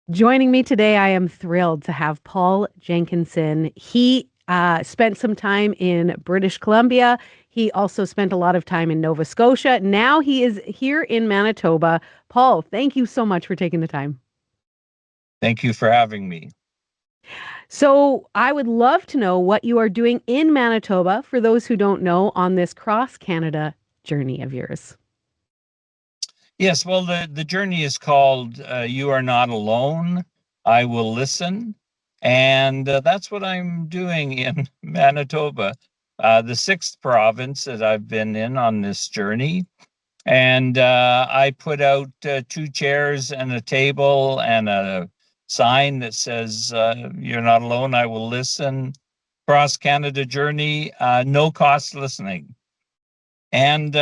Joining me today, I am thrilled to have Paul Jenkinson. He spent some time in British Columbia. He also spent a lot of time in Nova Scotia. Now he is here in Manitoba. Paul, thank you so much for taking the time. Thank you for having me. So, I would love to know what you are doing in Manitoba for those who don't know on this cross Canada journey of yours. Yes, well, the journey is called You Are Not Alone. I Will Listen. And that's what I'm doing in Manitoba, the sixth province that I've been in on this journey. And I put out two chairs and a table and a sign that says, You're not alone, I will listen. Cross Canada journey, no cost listening. And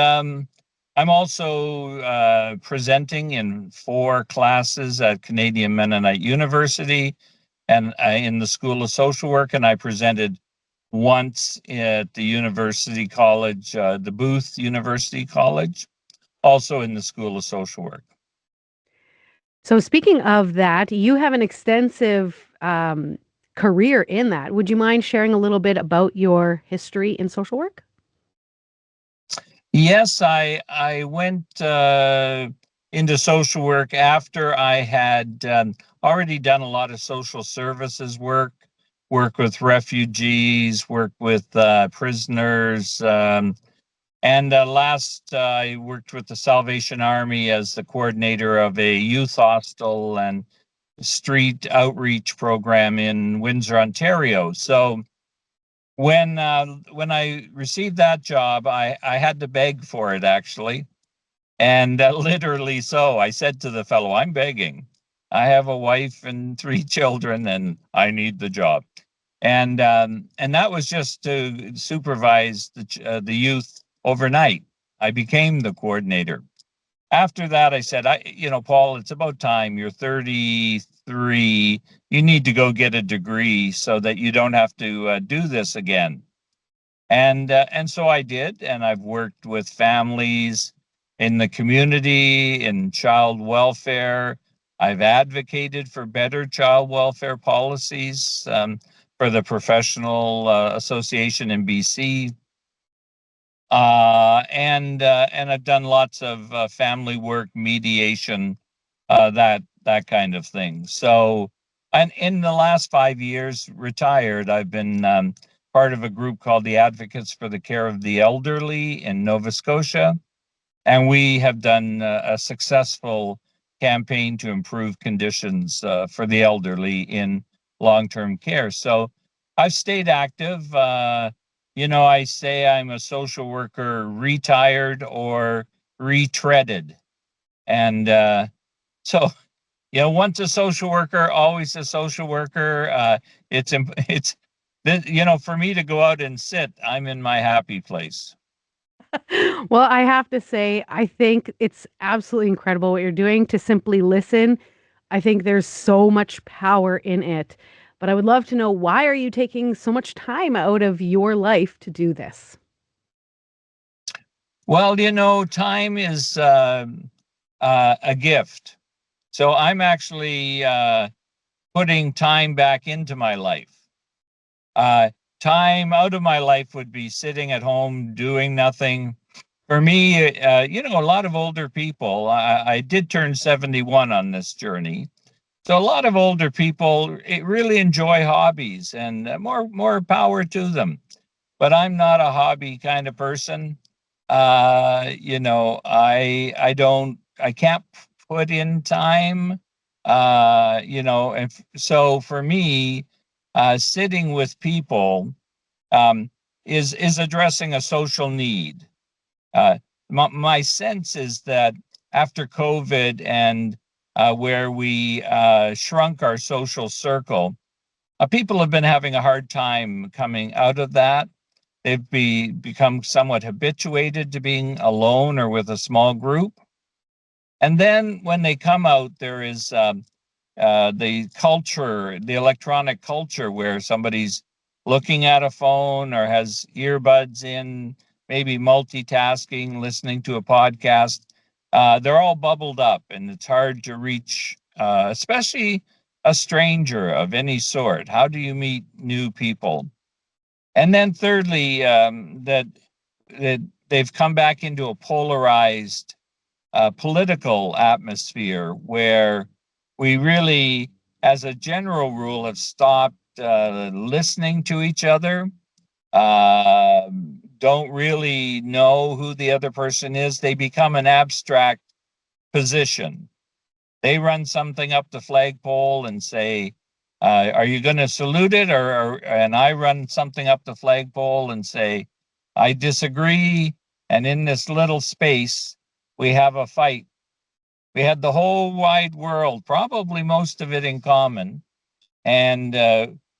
I'm also presenting in 4 classes at Canadian Mennonite University and in the School of Social Work. And I presented once at the University College, the Booth University College, also in the School of Social Work. So, speaking of that, you have an extensive career in that. Would you mind sharing a little bit about your history in social work? Yes, I went into social work after I had already done a lot of social services work with refugees, work with prisoners, and last I worked with the Salvation Army as the coordinator of a youth hostel and street outreach program in Windsor, Ontario. So when I received that job, I had to beg for it actually, and literally so. I said to the fellow, "I'm begging. I have a wife and 3 children, and I need the job." And that was just to supervise the youth overnight. I became the coordinator. After that, I said, Paul, it's about time. You're 33. You need to go get a degree so that you don't have to do this again. And so I did, and I've worked with families in the community in child welfare. I've advocated for better child welfare policies for the professional association in BC, and I've done lots of family work, mediation, that kind of thing. So, and in the last 5 years, retired, I've been part of a group called the Advocates for the Care of the Elderly in Nova Scotia, and we have done a successful campaign to improve conditions for the elderly in long-term care. So I've stayed active. I say I'm a social worker retired or retreaded. And so, once a social worker, always a social worker. It's, for me to go out and sit, I'm in my happy place. Well, I have to say, I think it's absolutely incredible what you're doing to simply listen. I think there's so much power in it. But I would love to know, why are you taking so much time out of your life to do this? Well, time is a gift. So I'm actually putting time back into my life. Uh, Time out of my life would be sitting at home doing nothing. For me, a lot of older people, I did turn 71 on this journey. So a lot of older people really enjoy hobbies, and more power to them. But I'm not a hobby kind of person. I can't put in time. And so for me, sitting with people um, is addressing a social need. Uh, my sense is that after COVID and where we shrunk our social circle, people have been having a hard time coming out of that. They've become somewhat habituated to being alone or with a small group. And then when they come out, there is the culture, the electronic culture, where somebody's looking at a phone or has earbuds in, maybe multitasking, listening to a podcast. They're all bubbled up, and it's hard to reach, especially a stranger of any sort? How do you meet new people? And then thirdly, that they've come back into a polarized political atmosphere where we really, as a general rule, have stopped listening to each other, uh, don't really know who the other person is. They become an abstract position. They run something up the flagpole and say, "Are you going to salute it?" And I run something up the flagpole and say, "I disagree." And in this little space, we have a fight. We had the whole wide world, probably most of it in common, and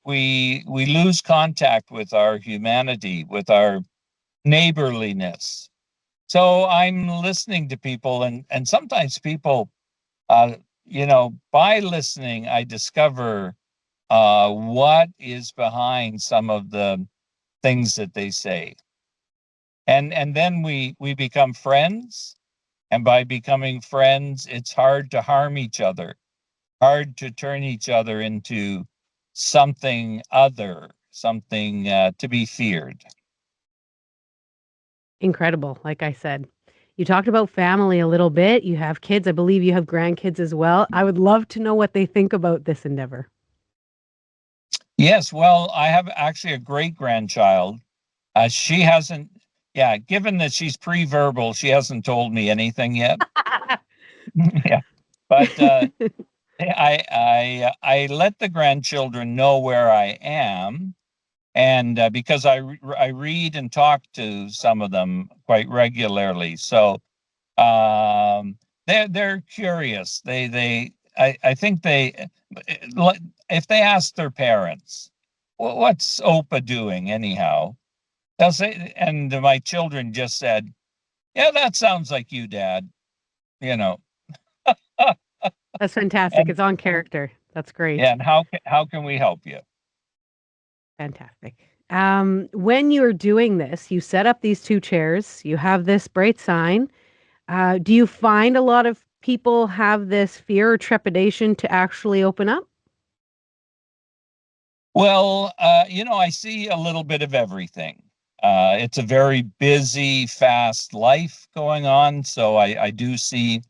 we lose contact with our humanity, with our neighborliness. So I'm listening to people, and sometimes people, uh, by listening, I discover what is behind some of the things that they say, and then we become friends. And by becoming friends, it's hard to harm each other, hard to turn each other into something other, something to be feared. Incredible, like I said. You talked about family a little bit. You have kids. I believe you have grandkids as well. I would love to know what they think about this endeavor. Yes, well, I have actually a great grandchild. She hasn't, yeah, given that she's pre-verbal, she hasn't told me anything yet. Yeah, but I let the grandchildren know where I am, and because I read and talk to some of them quite regularly, so they're curious. I think if they ask their parents, well, what's Opa doing anyhow? They'll say, and my children just said, yeah, that sounds like you, Dad. You know, That's fantastic. and It's on character. That's yeah, great. and how can we help you? Fantastic. When you're doing this, you set up these two chairs, you have this bright sign. Do you find a lot of people have this fear or trepidation to actually open up? Well, I see a little bit of everything. It's a very busy, fast life going on, so I do see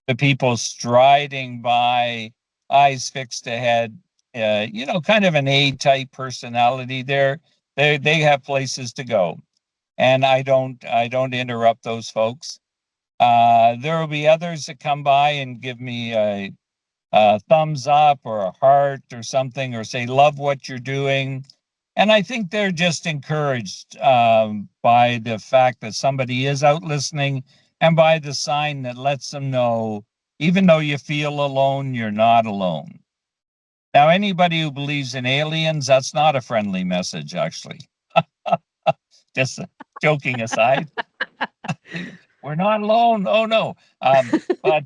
the people striding by, eyes fixed ahead. Kind of an A-type personality. They have places to go, and I don't interrupt those folks. There will be others that come by and give me a thumbs up or a heart or something, or say love what you're doing. And I think they're just encouraged by the fact that somebody is out listening, and by the sign that lets them know, even though you feel alone, you're not alone. Now, anybody who believes in aliens, that's not a friendly message, actually. Just joking aside, we're not alone. Oh, no. But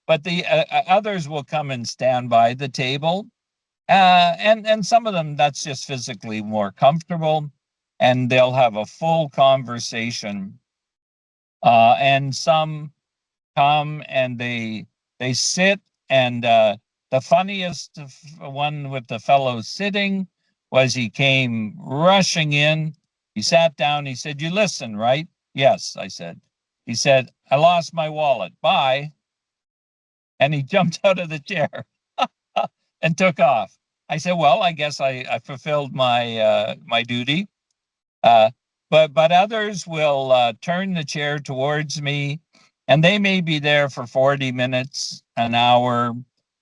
but the others will come and stand by the table, and some of them, that's just physically more comfortable, and they'll have a full conversation. And some come and they sit, and the funniest one with the fellow sitting was, he came rushing in. He sat down. He said, "You listen, right?" "Yes," I said. He said, "I lost my wallet. Bye." And he jumped out of the chair and took off. I said, "Well, I guess I fulfilled my duty." Uh, but others will turn the chair towards me, and they may be there for 40 minutes, an hour,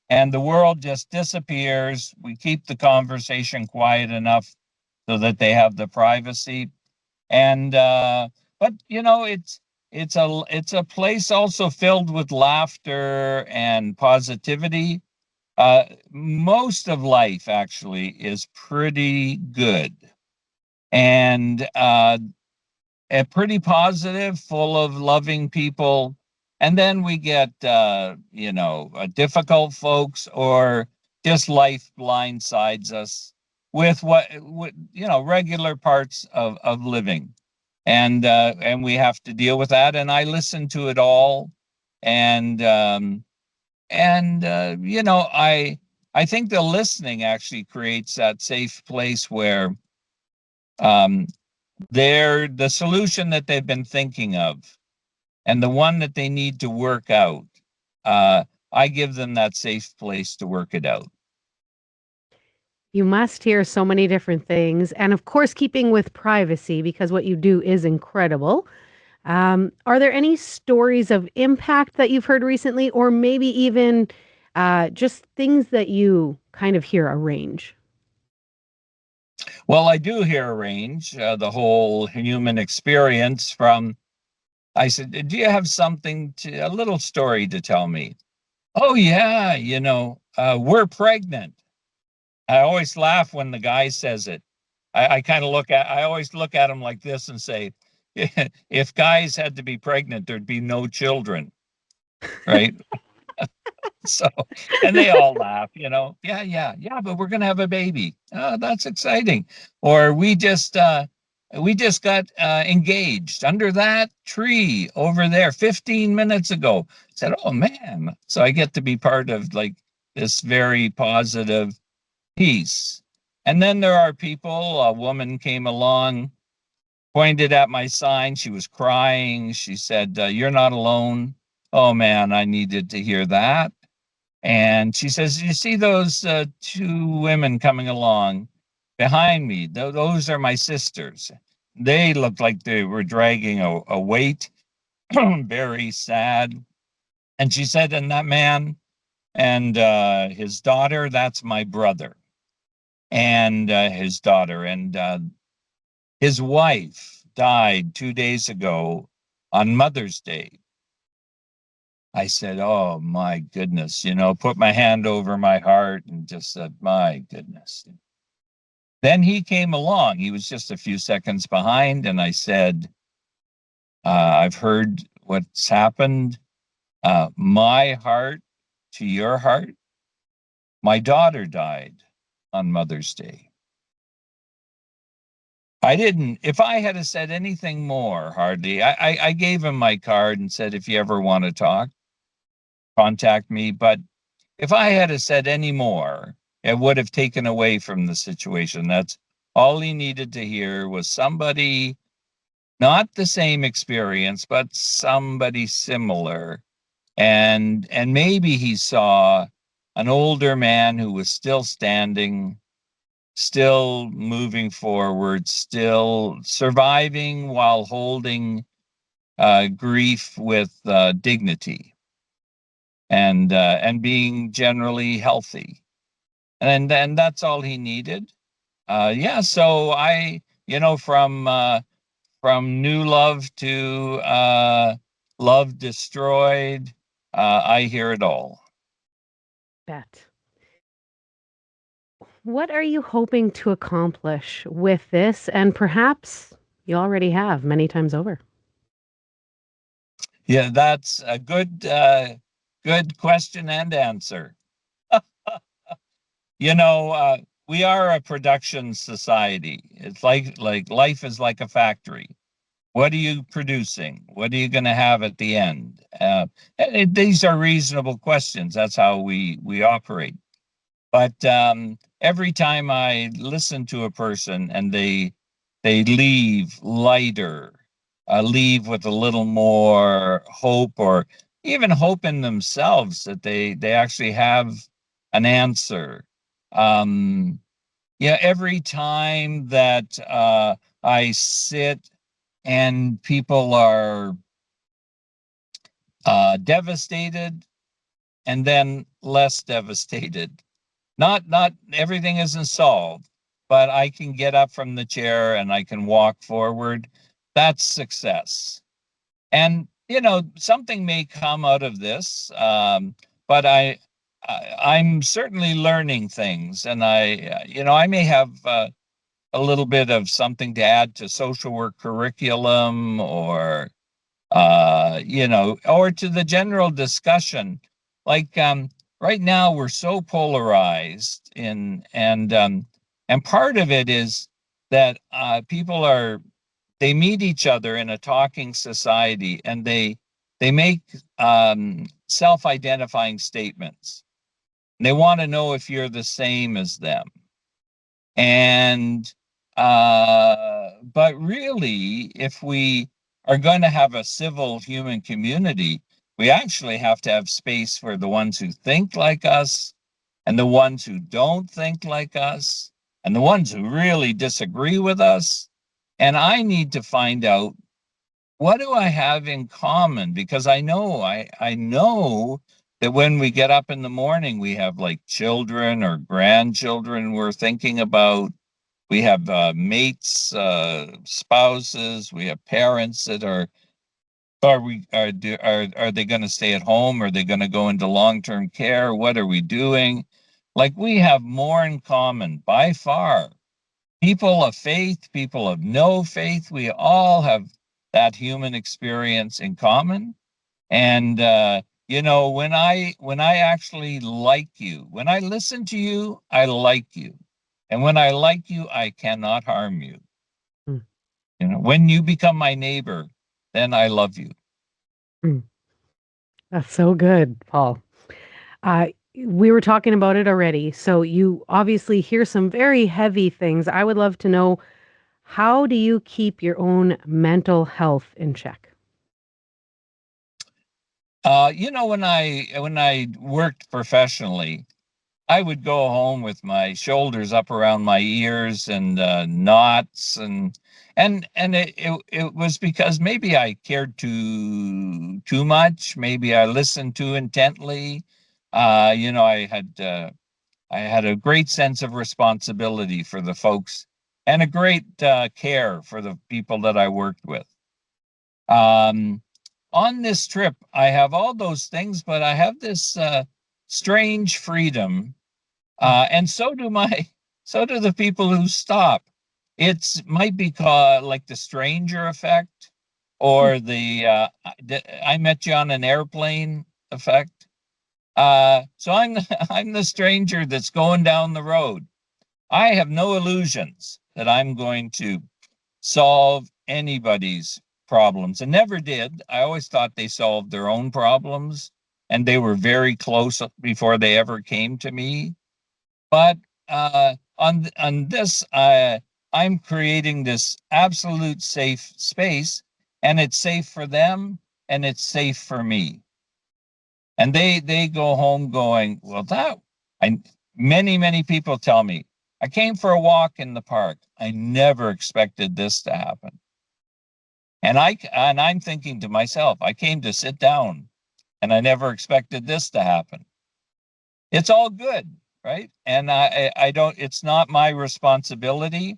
and the world just disappears. We keep the conversation quiet enough so that they have the privacy. And but it's a place also filled with laughter and positivity. Most of life actually is pretty good, and pretty positive, full of loving people. And then we get, difficult folks, or just life blindsides us with regular parts of living. And we have to deal with that. And I listen to it all. And and I think the listening actually creates that safe place where um, they're the solution that they've been thinking of and the one that they need to work out. Uh, I give them that safe place to work it out. You must hear so many different things, and of course, keeping with privacy because what you do is incredible. Are there any stories of impact that you've heard recently, or maybe even just things that you kind of hear a range? Well, I do hear a range, the whole human experience from, I said, do you have a little story to tell me? Oh, yeah, we're pregnant. I always laugh when the guy says it. I always look at him like this and say, if guys had to be pregnant, there'd be no children, right? So, and they all laugh, yeah, yeah, yeah, but we're going to have a baby. Oh, that's exciting. Or we just got engaged under that tree over there 15 minutes ago. I said, oh man. So I get to be part of like this very positive piece. And then there are people, a woman came along, pointed at my sign. She was crying. She said, you're not alone. Oh man, I needed to hear that. And she says, you see those two women coming along behind me? Those are my sisters. They looked like they were dragging a weight, very sad. And she said, and that man and his daughter, that's my brother and his daughter. And his wife died 2 days ago on Mother's Day. I said, oh my goodness, put my hand over my heart and just said, my goodness. Then he came along. He was just a few seconds behind. And I said, I've heard what's happened. My heart to your heart. My daughter died on Mother's Day. I didn't, if I had said anything more, hardly, I gave him my card and said, if you ever want to talk, contact me. But if I had said any more, it would have taken away from the situation. That's all he needed to hear was somebody, not the same experience, but somebody similar. And maybe he saw an older man who was still standing, still moving forward, still surviving while holding grief with dignity and being generally healthy. And that's all he needed. Yeah, so from new love to love destroyed, I hear it all. Bet. What are you hoping to accomplish with this? And perhaps you already have many times over. Yeah, that's a good question and answer. You know, we are a production society. It's like life is like a factory. What are you producing? What are you going to have at the end? These are reasonable questions. That's how we operate. But every time I listen to a person and they leave lighter, leave with a little more hope, or even hope in themselves that they actually have an answer. Um, yeah, every time that I sit and people are devastated and then less devastated. Not everything isn't solved, but I can get up from the chair and I can walk forward. That's success. And something may come out of this, but I'm certainly learning things, and I may have a little bit of something to add to social work curriculum, or to the general discussion. Like right now, we're so polarized and part of it is that people they meet each other in a talking society and they make self-identifying statements. They want to know if you're the same as them. And but really, if we are going to have a civil human community, we actually have to have space for the ones who think like us and the ones who don't think like us and the ones who really disagree with us. And I need to find out, what do I have in common? Because I know that when we get up in the morning, we have like children or grandchildren we're thinking about. We have mates, spouses. We have parents that are they going to stay at home? Are they going to go into long-term care? What are we doing? Like, we have more in common by far. People of faith, people of no faith, we all have that human experience in common. And when I actually like you, when I listen to you, I like you. And when I like you, I cannot harm you. Mm. When you become my neighbor, then I love you. Mm. That's so good, Paul. We were talking about it already. So you obviously hear some very heavy things. I would love to know, how do you keep your own mental health in check? When I worked professionally, I would go home with my shoulders up around my ears and knots, and it was because maybe I cared too much. Maybe I listened too intently. I had a great sense of responsibility for the folks and a great care for the people that I worked with. Um, on this trip, I have all those things, but I have this strange freedom, and so do the people who stop. It's might be called like the stranger effect, or I met you on an airplane effect. So I'm the stranger that's going down the road. I have no illusions that I'm going to solve anybody's problems, and never did. I always thought they solved their own problems, and they were very close before they ever came to me. But on this, I'm creating this absolute safe space, and it's safe for them, and it's safe for me. And they go home going, well, I many people tell me, I came for a walk in the park. I never expected this to happen. And I'm thinking to myself, I came to sit down, and I never expected this to happen. It's all good, right? And I don't. It's not my responsibility.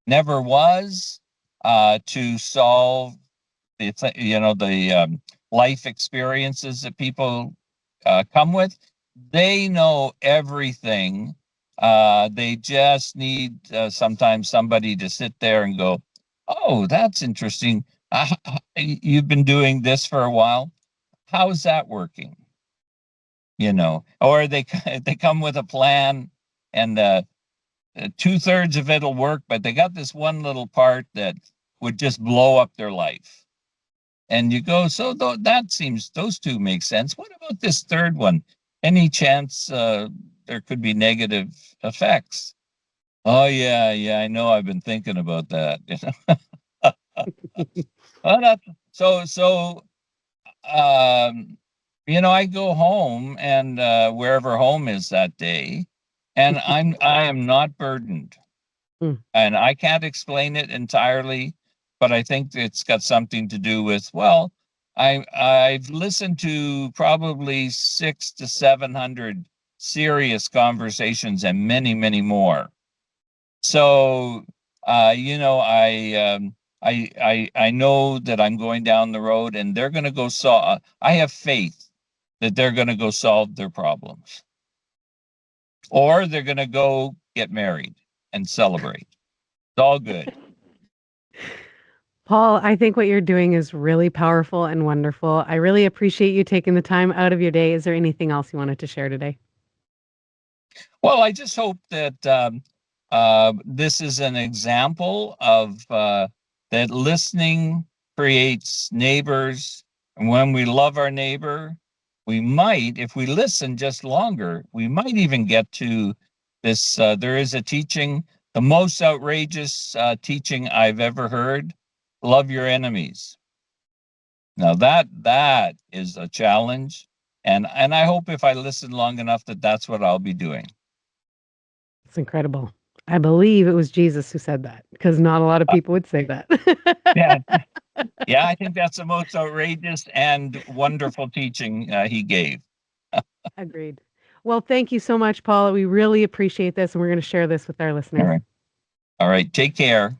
Never was, to solve the life experiences that people come with. They know everything. They just need sometimes somebody to sit there and go, "Oh, that's interesting. You've been doing this for a while. How's that working?" Or they come with a plan, and 2/3 of it'll work, but they got this one little part that would just blow up their life. And you go, so that seems, those two make sense. What about this third one? Any chance there could be negative effects? Oh, yeah, yeah, I know. I've been thinking about that. Well, so um, I go home, and wherever home is that day, and I am not burdened. Mm. And I can't explain it entirely, but I think it's got something to do with, well, I've listened to probably 600 to 700 serious conversations and many more. So I know that I'm going down the road, and they're going to go solve. I have faith that they're going to go solve their problems, or they're going to go get married and celebrate. It's all good. Paul, I think what you're doing is really powerful and wonderful. I really appreciate you taking the time out of your day. Is there anything else you wanted to share today? Well, I just hope that this is an example of that listening creates neighbors, And when we love our neighbor, we might, if we listen just longer, we might even get to this. There is a teaching, the most outrageous teaching I've ever heard: love your enemies. Now that is a challenge, and I hope if I listen long enough that that's what I'll be doing. It's incredible. I believe it was Jesus who said that because not a lot of people would say that. Yeah, yeah, I think that's the most outrageous and wonderful teaching he gave. Agreed. Well, thank you so much, Paula. We really appreciate this, and we're going to share this with our All listeners. right, all right, take care.